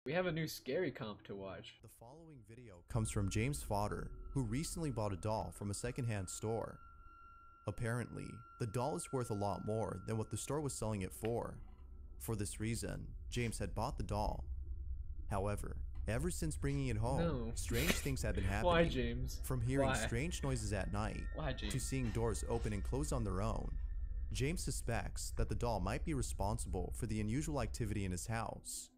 We have a new scary comp to watch. The following video comes from James Fodder, who recently bought a doll from a secondhand store. Apparently, the doll is worth a lot more than what the store was selling it for. For this reason, James had bought the doll. However, ever since bringing it home, strange things have been happening. Why, James? From hearing Why? strange noises at night, Why, James? to seeing doors open and close on their own. James suspects that the doll might be responsible for the unusual activity in his house.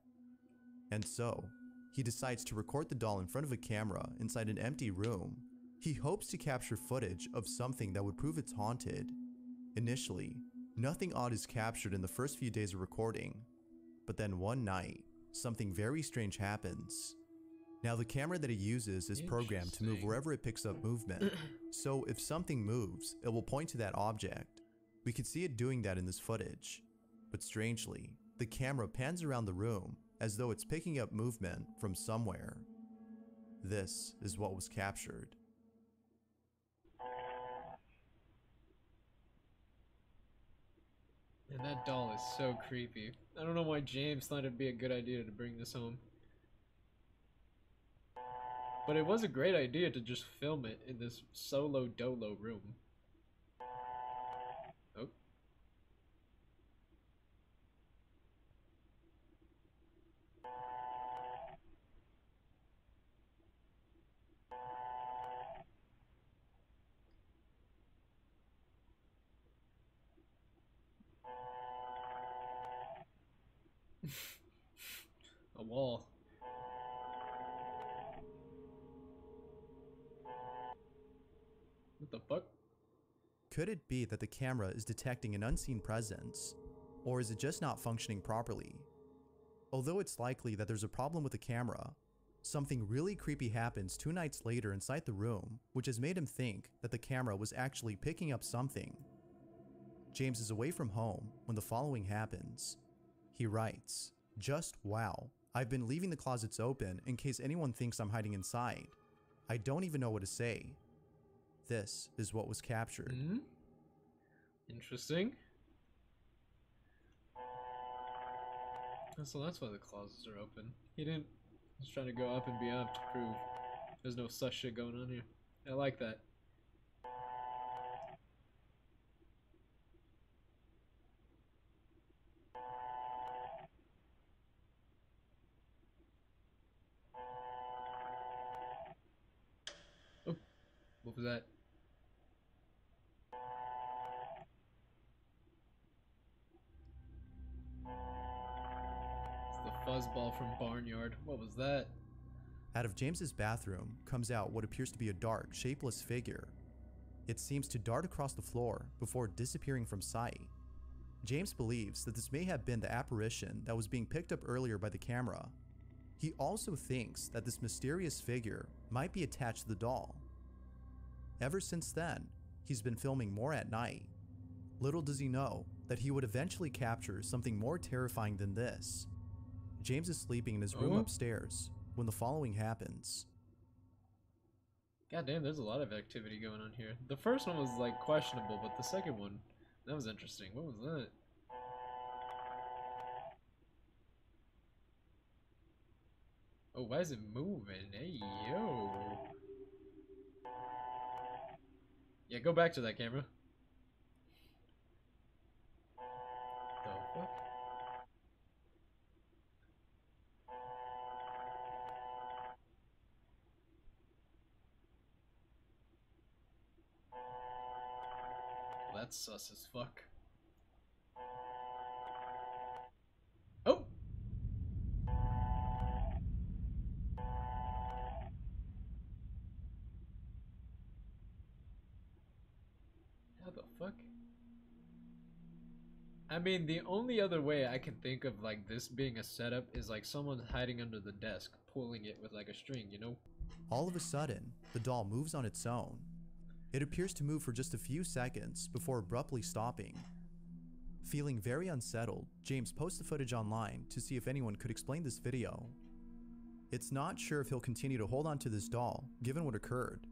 And so, he decides to record the doll in front of a camera inside an empty room. He hopes to capture footage of something that would prove it's haunted. Initially, nothing odd is captured in the first few days of recording. But then one night, something very strange happens. Now the camera that he uses is programmed to move wherever it picks up movement. So if something moves, it will point to that object. We can see it doing that in this footage. But strangely, the camera pans around the room as though it's picking up movement from somewhere. This is what was captured. And that doll is so creepy. I don't know why James thought it'd be a good idea to bring this home. But it was a great idea to just film it in this solo dolo room. Oh. A wall. What the fuck? Could it be that the camera is detecting an unseen presence? Or is it just not functioning properly? Although it's likely that there's a problem with the camera, something really creepy happens 2 nights later inside the room, which has made him think that the camera was actually picking up something. James is away from home when the following happens. He writes, "Just wow, I've been leaving the closets open in case anyone thinks I'm hiding inside. I don't even know what to say." This is what was captured. Interesting. So that's why the closets are open. He's trying to go up and beyond to prove there's no such shit going on here. I like that. Oh, what was that? It's the fuzzball from Barnyard. What was that? Out of James's bathroom comes out what appears to be a dark, shapeless figure. It seems to dart across the floor before disappearing from sight. James believes that this may have been the apparition that was being picked up earlier by the camera. He also thinks that this mysterious figure might be attached to the doll. Ever since then, he's been filming more at night. Little does he know that he would eventually capture something more terrifying than this. James is sleeping in his room upstairs when the following happens. God damn, there's a lot of activity going on here. The first one was like questionable, but the second one, that was interesting. What was that? Oh, why is it moving? Hey, yo. Yeah, go back to that camera. The fuck? Well, that's sus as fuck. Oh! How the fuck? I mean, the only other way I can think of like this being a setup is like someone hiding under the desk, pulling it with like a string, you know? All of a sudden, the doll moves on its own. It appears to move for just a few seconds before abruptly stopping. Feeling very unsettled, James posts the footage online to see if anyone could explain this video. It's not sure if he'll continue to hold on to this doll, given what occurred,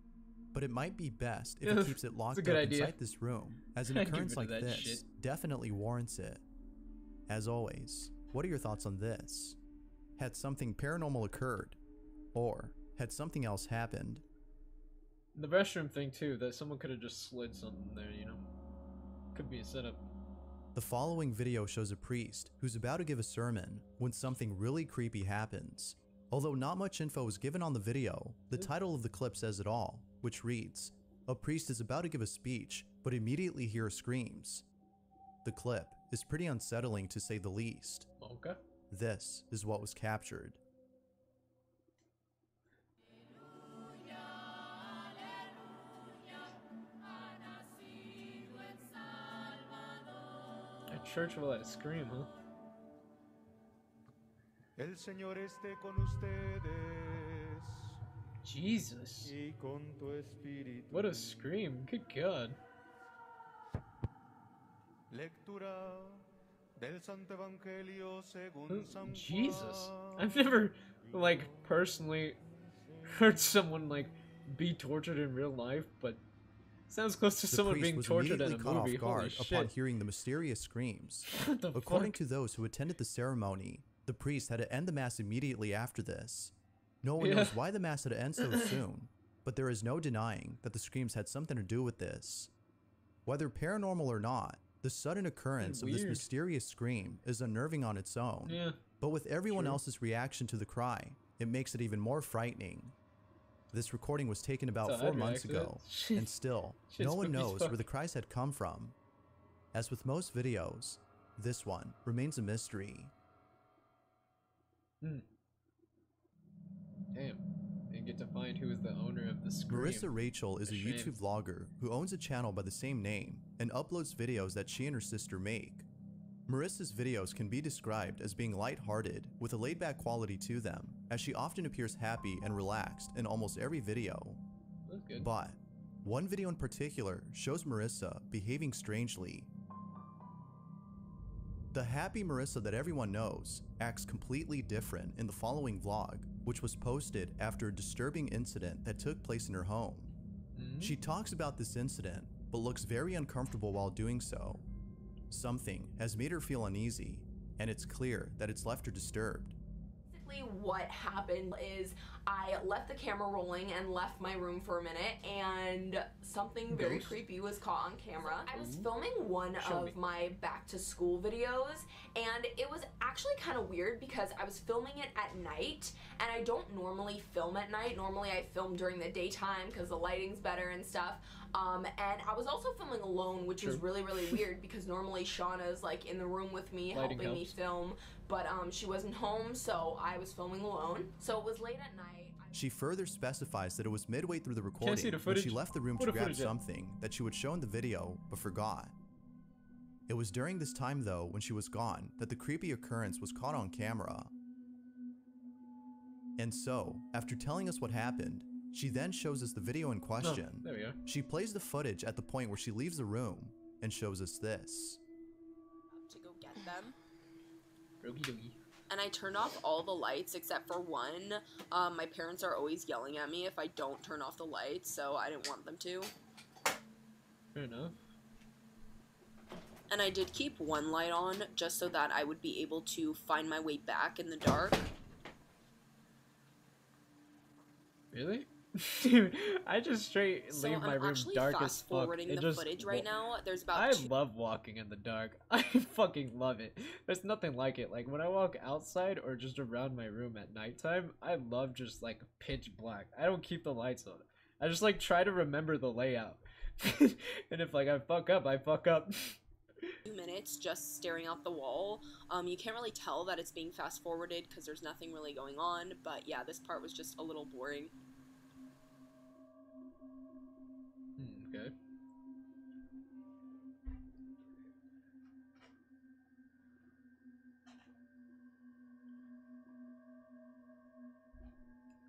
but it might be best if he keeps it locked up inside this room, as an occurrence like this definitely warrants it. As always, what are your thoughts on this? had something paranormal occurred, or had something else happened. The restroom thing too, that someone could have just slid something there, you know? Could be a setup. The following video shows a priest who's about to give a sermon when something really creepy happens. Although not much info is given on the video, the title of the clip says it all, which reads, "A priest is about to give a speech, but immediately hears screams." The clip is pretty unsettling to say the least. Okay. This is what was captured. A church will let it scream, huh? El Señor esté con ustedes Jesus. y con tu espíritu. What a scream. Good God. Lectura del Santo Evangelio según San Jesus. Juan. I've never, like, personally heard someone, like, be tortured in real life, but sounds close to The someone priest being was tortured in immediately a caught movie. off Holy guard upon shit. hearing the mysterious screams. What the According fuck? to those who attended the ceremony, the priest had to end the mass immediately after this. No one Yeah. knows why the mass had to end so soon, but there is no denying that the screams had something to do with this. Whether paranormal or not, the sudden occurrence of this Weird. mysterious scream is unnerving on its own. Yeah. But with everyone True. else's reaction to the cry, it makes it even more frightening. This recording was taken about So 4 I'd months react to ago, that. and still, Shit's no one spooky as knows fuck. where the cries had come from. As with most videos, this one remains a mystery. Damn. And get to find who is the owner of the scream. Marissa Rachel is a Shame. YouTube vlogger who owns a channel by the same name and uploads videos that she and her sister make. Marissa's videos can be described as being lighthearted with a laid-back quality to them, as she often appears happy and relaxed in almost every video. That's good. But one video in particular shows Marissa behaving strangely. The happy Marissa that everyone knows acts completely different in the following vlog, which was posted after a disturbing incident that took place in her home. She talks about this incident, but looks very uncomfortable while doing so. Something has made her feel uneasy, and it's clear that it's left her disturbed. Basically what happened is I left the camera rolling and left my room for a minute, and something very Ghost? creepy was caught on camera. I was Ooh. filming one Show of me. my back to school videos, and it was actually kind of weird because I was filming it at night, and I don't normally film at night. Normally I film during the daytime because the lighting's better and stuff. And I was also filming alone, which was True. really, really weird because normally Shauna's like in the room with me Lighting helping me helps. film, but she wasn't home, so I was filming alone. So it was late at night. She further specifies that it was midway through the see recording the when she footage? left the room Put to the grab footage up. something that she would show in the video but forgot. It was during this time though, when she was gone, that the creepy occurrence was caught on camera. And so, after telling us what happened, she then shows us the video in Oh, question. there we go. She plays the footage at the point where she leaves the room and shows us this. To go get them. Rogi dogi. And I turned off all the lights except for one. My parents are always yelling at me if I don't turn off the lights, so I didn't want them to. Fair enough. And I did keep one light on just so that I would be able to find my way back in the dark. Really? Dude, I just straight So leave my I'm room actually dark as fast fuck. forwarding It the just footage right now. There's about I two. love walking in the dark. I fucking love it. There's nothing like it. Like when I walk outside or just around my room at nighttime, I love just like pitch black. I don't keep the lights on. I just like try to remember the layout. And if like I fuck up, I fuck up. 2 minutes just staring out the wall. You can't really tell that it's being fast forwarded because there's nothing really going on, but yeah, this part was just a little boring. Okay.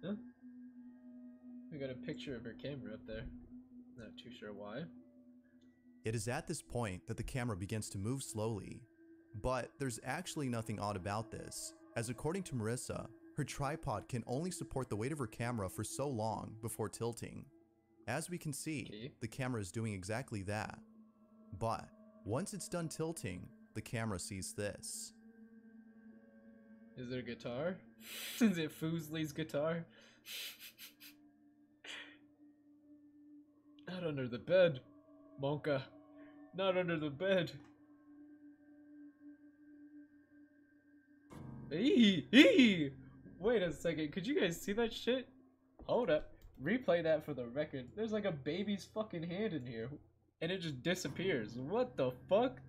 Huh? We got a picture of her camera up there. Not too sure why. It is at this point that the camera begins to move slowly. But there's actually nothing odd about this, as according to Marissa, her tripod can only support the weight of her camera for so long before tilting. As we can see, Okay. the camera is doing exactly that. But once it's done tilting, the camera sees this. Is it a guitar? Is it Foosley's guitar? Not under the bed, Monka. Not under the bed. Eee! Wait a second, could you guys see that shit? Hold up. Replay that for the record. There's like a baby's fucking hand in here. And it just disappears. What the fuck?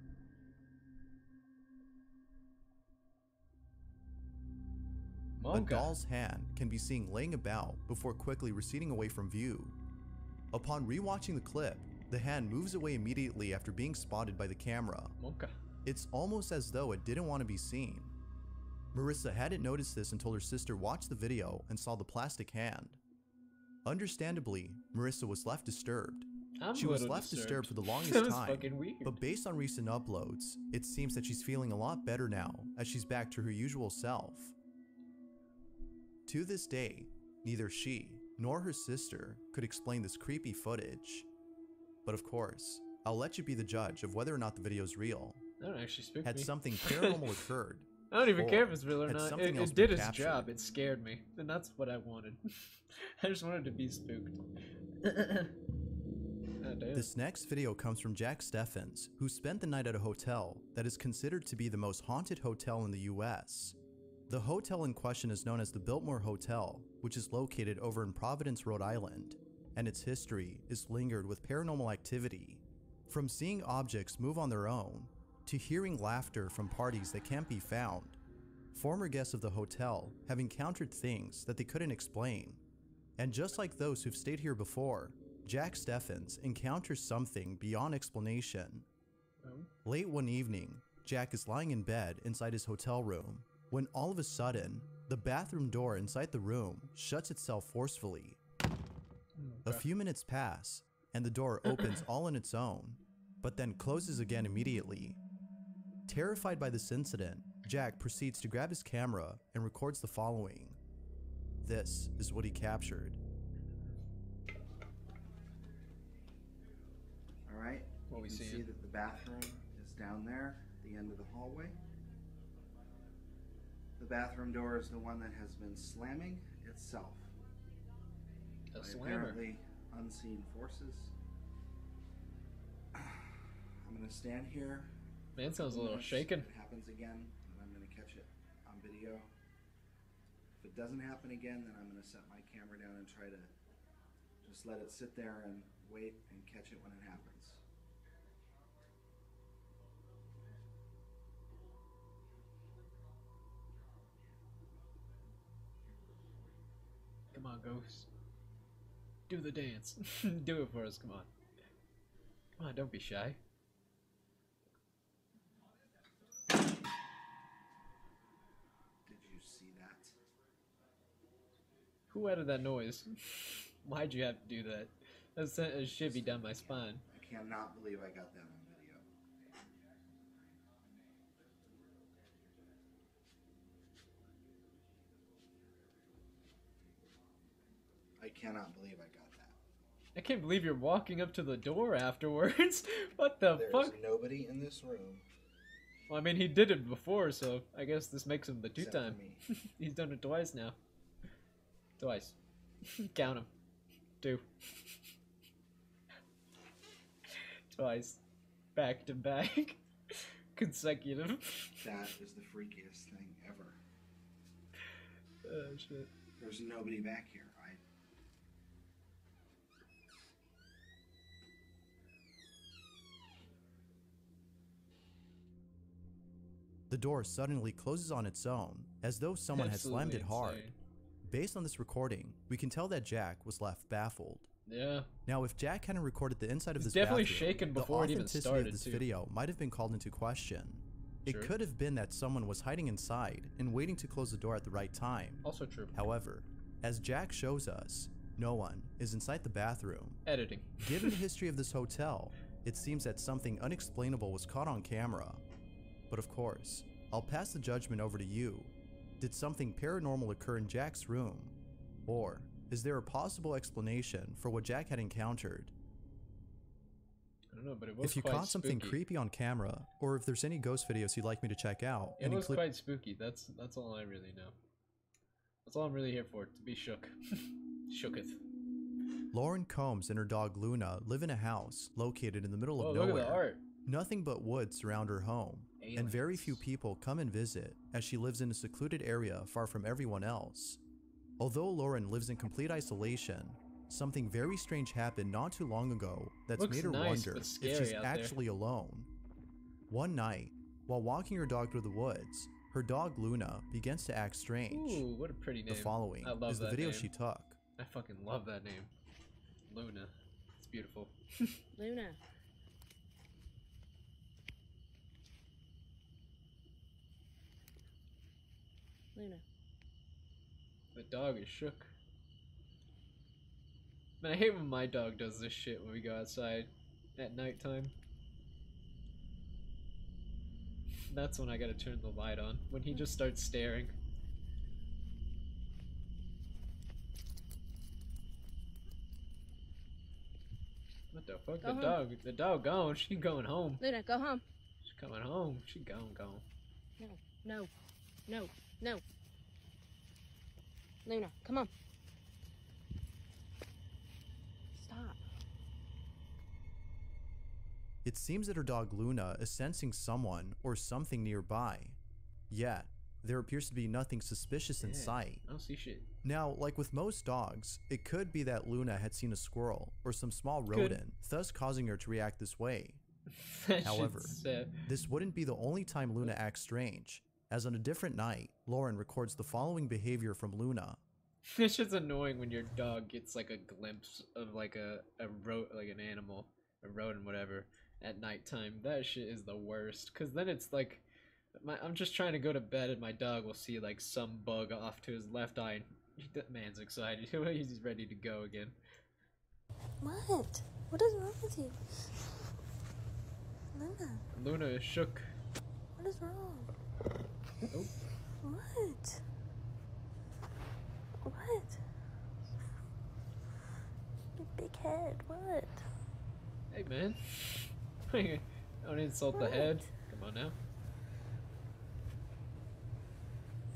A doll's hand can be seen laying about before quickly receding away from view. Upon rewatching the clip, the hand moves away immediately after being spotted by the camera. Monka. It's almost as though it didn't want to be seen. Marissa hadn't noticed this until her sister watched the video and saw the plastic hand. Understandably, Marissa was left disturbed. She was left disturbed for the longest time, fucking weird. but based on recent uploads, it seems that she's feeling a lot better now as she's back to her usual self. To this day, neither she nor her sister could explain this creepy footage. But of course, I'll let you be the judge of whether or not the video's real. That don't actually spook Had me. something paranormal occurred, I don't even or care if it's real or had not. something else It did been its captured? job. It scared me. And that's what I wanted. I just wanted to be spooked. God damn. This next video comes from Jack Steffens, who spent the night at a hotel that is considered to be the most haunted hotel in the US. The hotel in question is known as the Biltmore Hotel, which is located over in Providence, Rhode Island, and its history is lingered with paranormal activity. From seeing objects move on their own, to hearing laughter from parties that can't be found, former guests of the hotel have encountered things that they couldn't explain. And just like those who've stayed here before, Jack Steffens encounters something beyond explanation. Late one evening, Jack is lying in bed inside his hotel room when all of a sudden, the bathroom door inside the room shuts itself forcefully. A few minutes pass, and the door opens all on its own, but then closes again immediately. Terrified by this incident, Jack proceeds to grab his camera and records the following. This is what he captured. Alright, What you we can seeing? see that the bathroom is down there at the end of the hallway. The bathroom door is the one that has been slamming itself A by slammer. apparently unseen forces. I'm going to stand here. Man sounds a little minutes. shaken. If it happens again, then I'm going to catch it on video. If it doesn't happen again, then I'm going to set my camera down and try to just let it sit there and wait and catch it when it happens. Come on, Ghost. Do the dance. Do it for us, come on. Come on, don't be shy. Did you see that? Who added that noise? Why'd you have to do that? That should be down my spine. I cannot believe I got that on video. I cannot believe I got that. I can't believe you're walking up to the door afterwards. What the There's fuck? nobody in this room Well, I mean, he did it before, so I guess this makes him the except for two-time. me. He's done it twice now. Twice. Count them. 2. Twice. Back to back. Consecutive. That is the freakiest thing ever. Oh, shit. There's nobody back here. The door suddenly closes on its own, as though someone had slammed it Absolutely hard. insane. Based on this recording, we can tell that Jack was left baffled. Yeah. Now, if Jack hadn't recorded the inside of He's this definitely bathroom, shaken before the it even authenticity started, of this too. video might have been called into question. It True. could have been that someone was hiding inside and waiting to close the door at the right time. Also true. However, as Jack shows us, no one is inside the bathroom. Editing. Given the history of this hotel, it seems that something unexplainable was caught on camera. But of course, I'll pass the judgment over to you. Did something paranormal occur in Jack's room? Or is there a possible explanation for what Jack had encountered? I don't know, but it was If you quite caught something spooky. creepy on camera, or if there's any ghost videos you'd like me to check out, It any was clip quite spooky. That's all I really know. That's all I'm really here for, to be shook. Shooketh. Lauren Combs and her dog Luna live in a house located in the middle Oh, of look nowhere. at the art. Nothing but woods surround her home, and very Aliens. few people come and visit as she lives in a secluded area far from everyone else. Although Lauren lives in complete isolation, something very strange happened not too long ago that's Looks made her nice, wonder but if scary she's out there. actually alone. One night, while walking her dog through the woods, her dog Luna begins to act strange. Ooh, what a pretty name. The following I love is the that video name. she took. I fucking love that name. Luna. It's beautiful. Luna. Luna. The dog is shook. Man, I hate when my dog does this shit when we go outside at nighttime. That's when I gotta turn the light on. When he just starts staring. What the fuck? Go The home. dog. The dog gone. She going home. Luna, go home. She coming home. She gone. No, no, no, no. Luna, come on. Stop. It seems that her dog Luna is sensing someone or something nearby. Yet, there appears to be nothing suspicious in Yeah, sight. I don't see shit. Now, like with most dogs, it could be that Luna had seen a squirrel or some small rodent, thus causing her to react this way. That However, shit's sad. This wouldn't be the only time Luna acts strange, as on a different night, Lauren records the following behavior from Luna. It's just annoying when your dog gets like a glimpse of like like an animal, a rodent, whatever, at nighttime. That shit is the worst. Cause then it's like, I'm just trying to go to bed and my dog will see like some bug off to his left eye. And that man's excited. He's ready to go again. What? What is wrong with you? Luna, Luna is shook. what is wrong? Oh, What? What? Your big head, what? hey man. Don't insult the head. Come on now.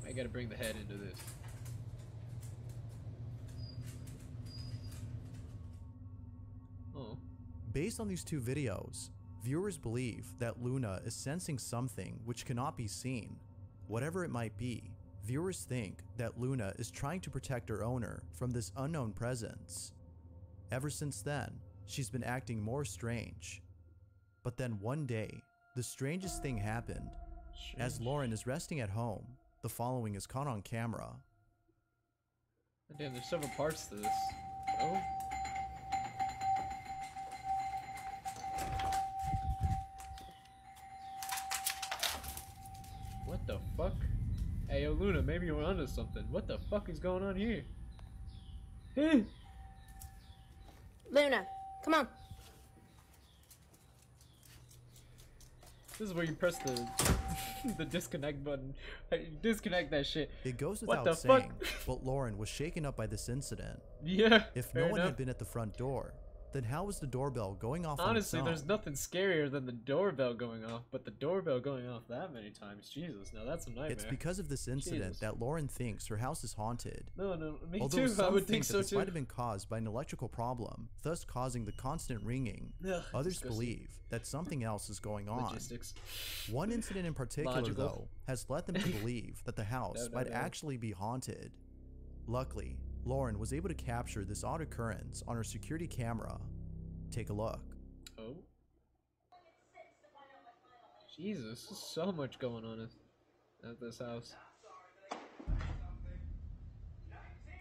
I gotta bring the head into this. Oh. Based on these two videos, viewers believe that Luna is sensing something which cannot be seen. Whatever it might be, viewers think that Luna is trying to protect her owner from this unknown presence. Ever since then, she's been acting more strange. But then one day, the strangest thing happened. As Strange. Lauren is resting at home, the following is caught on camera. Damn, there's several parts to this. Oh. What the fuck? Hey, yo, Luna, maybe you're onto something. What the fuck is going on here? Luna, come on. This is where you press the the disconnect button. Disconnect that shit. It goes What without the fuck? saying, but Lauren was shaken up by this incident. Yeah. If fair no one enough. had been at the front door, then how was the doorbell going off Honestly, on its there's own? nothing scarier than the doorbell going off, but the doorbell going off that many times, Jesus, now that's a nightmare. It's because of this incident Jesus. that Lauren thinks her house is haunted. No, me Although too. I some would think think that so this too. might have been caused by an electrical problem, thus causing the constant ringing. Ugh, Others disgusting. believe that something else is going on. Logistics. One incident in particular, Logical. though, has led them to believe that the house No, might no. actually be haunted. Luckily, Lauren was able to capture this odd occurrence on her security camera. Take a look. Oh. Jesus, there's so much going on at this house.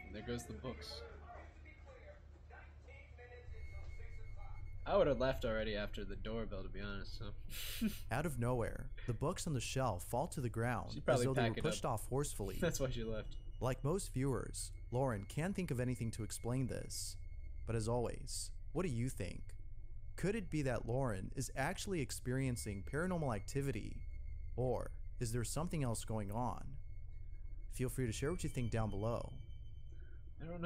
And there goes the books. I would have left already after the doorbell, to be honest. So. Out of nowhere, the books on the shelf fall to the ground She'd as probably though they were pack it pushed up. off forcefully. That's why she left. Like most viewers, Lauren can't think of anything to explain this. But as always, what do you think? Could it be that Lauren is actually experiencing paranormal activity? Or is there something else going on? Feel free to share what you think down below. I don't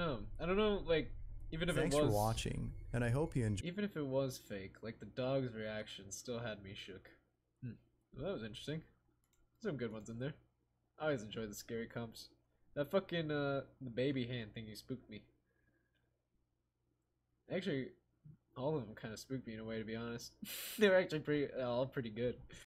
know. Like, Even if Thanks it was for watching, and I hope you enjoyed. Even if it was fake, like the dog's reaction still had me shook. Well, that was interesting. Some good ones in there. I always enjoy the scary comps. That fucking the baby hand thing spooked me. Actually, all of them kind of spooked me in a way, to be honest. They were actually all pretty good.